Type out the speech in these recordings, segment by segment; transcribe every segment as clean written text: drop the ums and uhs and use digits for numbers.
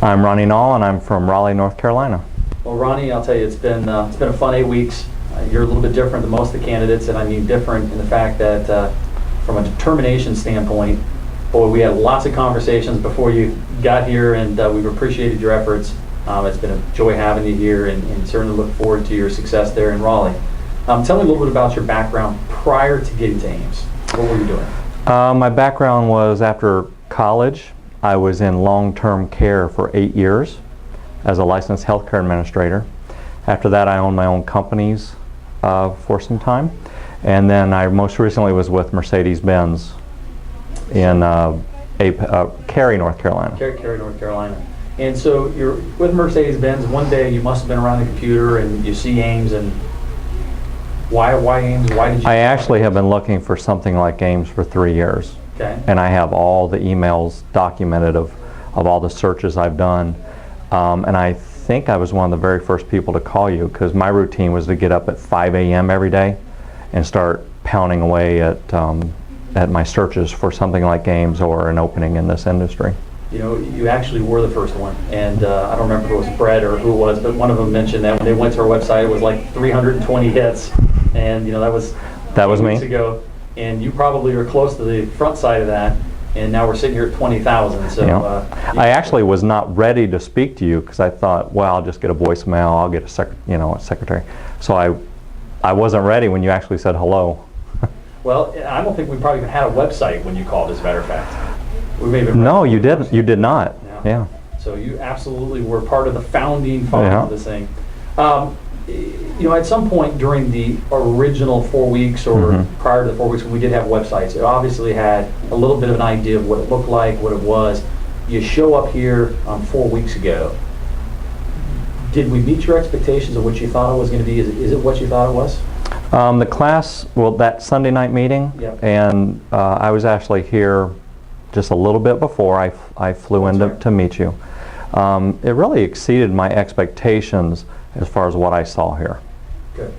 I'm Ronnie Nall, and I'm from Raleigh, North Carolina. Well, Ronnie, I'll tell you, it's been a fun 8 weeks. You're a little bit different than most of the candidates, and I mean different in the fact that from a determination standpoint, boy, we had lots of conversations before you got here, and we've appreciated your efforts. It's been a joy having you here, and certainly look forward to your success there in Raleigh. Tell me a little bit about your background prior to getting to Ames. What were you doing? My background was after college. I was in long-term care for 8 years as a licensed healthcare administrator. After that, I owned my own companies for some time, and then I most recently was with Mercedes-Benz in Cary, North Carolina. Cary, North Carolina. And so you're with Mercedes-Benz. One day you must have been around the computer and you see Ames, and why Ames? Why did you? I actually have been looking for something like Ames for 3 years. Okay. And I have all the emails documented of all the searches I've done. And I think I was one of the very first people to call you, because my routine was to get up at 5 a.m. every day and start pounding away at my searches for something like Ames or an opening in this industry. You know, you actually were the first one, and I don't remember if it was Brett or who it was, but one of them mentioned that when they went to our website, it was like 320 hits, and you know that was me. Weeks ago. And you probably are close to the front side of that, and now we're sitting here at 20,000. So I actually was not ready to speak to you, because I thought, well, I'll just get a voicemail, I'll get a secretary. So I wasn't ready when you actually said hello. Well, I don't think we probably even had a website when you called, as a matter of fact. We may have been. No, you didn't. You did not. Yeah. So you absolutely were part of the founding father of this thing. You know, at some point during the original 4 weeks or prior to the 4 weeks when we did have websites, it obviously had a little bit of an idea of what it looked like, what it was. You show up here 4 weeks ago. Did we meet your expectations of what you thought it was going to be? Is it what you thought it was? The class, well, that Sunday night meeting, and I was actually here just a little bit before I flew in to meet you. It really exceeded my expectations as far as what I saw here. Good.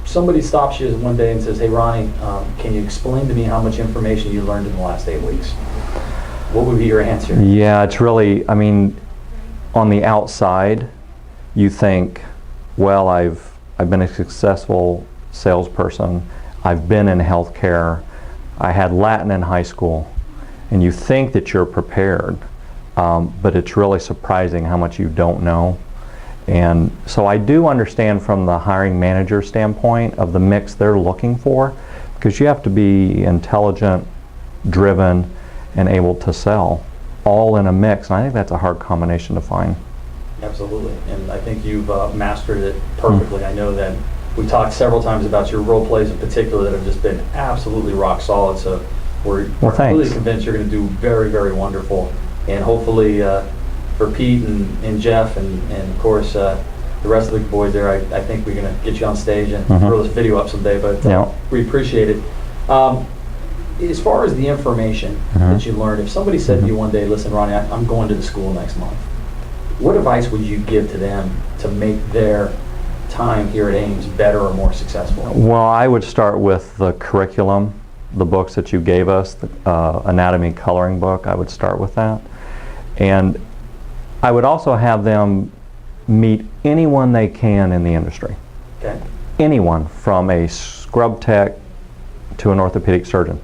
Somebody stops you one day and says, "Hey, Ronnie, can you explain to me how much information you learned in the last 8 weeks?" What would be your answer? Yeah, it's really, I mean, on the outside, you think, well, I've been a successful salesperson. I've been in healthcare. I had Latin in high school, and you think that you're prepared, but it's really surprising how much you don't know. And so I do understand from the hiring manager standpoint of the mix they're looking for, because you have to be intelligent, driven, and able to sell all in a mix, and I think that's a hard combination to find. Absolutely, and I think you've mastered it perfectly. I know that we talked several times about your role plays in particular that have just been absolutely rock solid, so we're really convinced you're going to do very, very wonderful, and hopefully for Pete and Jeff and of course the rest of the boys there, I think we're going to get you on stage and throw this video up someday, but we appreciate it. As far as the information that you learned, if somebody said to you one day, "Listen, Ronnie, I'm going to the school next month," what advice would you give to them to make their time here at Ames better or more successful? Well, I would start with the curriculum, the books that you gave us, the anatomy coloring book. I would start with that. And I would also have them meet anyone they can in the industry. Okay. Anyone, from a scrub tech to an orthopedic surgeon.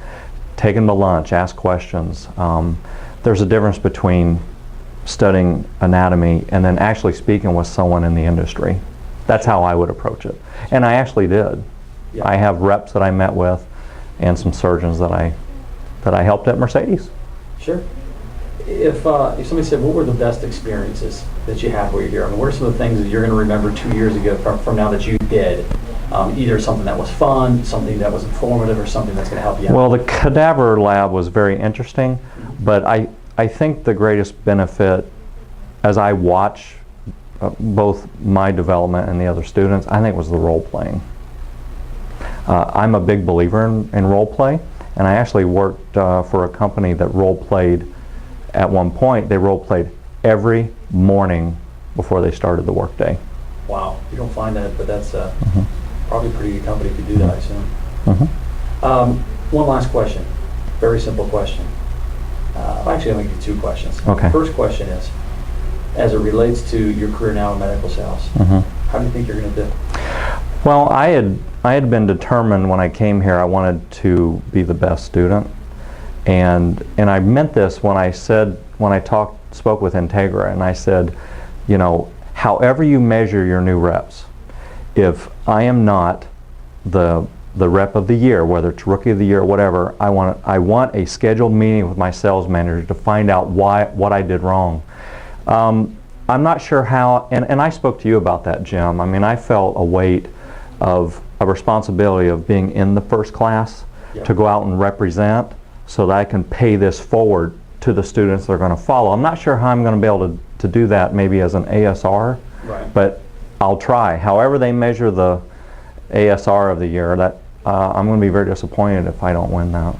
Take them to lunch, ask questions. There's a difference between studying anatomy and then actually speaking with someone in the industry. That's how I would approach it. And I actually did. Yeah. I have reps that I met with and some surgeons that I helped at Mercedes. Sure. If somebody said, what were the best experiences that you had while you're here? I mean, what are some of the things that you're going to remember 2 years ago from now that you did? Either something that was fun, something that was informative, or something that's going to help you out? Well, the cadaver lab was very interesting, but I think the greatest benefit, as I watch both my development and the other students, I think was the role playing. I'm a big believer in role play, and I actually worked for a company that role played. At one point, they role played every morning before they started the workday. Wow, you don't find that, but that's probably a pretty good company to do that, I assume. One last question, very simple question. Actually, I'm going to give you 2 questions. Okay. The first question is, as it relates to your career now in medical sales, how do you think you're going to do? Well, I had been determined when I came here I wanted to be the best student, and I meant this when I spoke with Integra, and I said, you know, however you measure your new reps, if I am not the rep of the year, whether it's rookie of the year or whatever, I want a scheduled meeting with my sales manager to find out what I did wrong. I'm not sure how, and I spoke to you about that, Jim. I mean, I felt a weight of a responsibility of being in the first class to go out and represent so that I can pay this forward to the students that are going to follow. I'm not sure how I'm going to be able to do that maybe as an ASR, but I'll try. However they measure the ASR of the year, that I'm going to be very disappointed if I don't win that.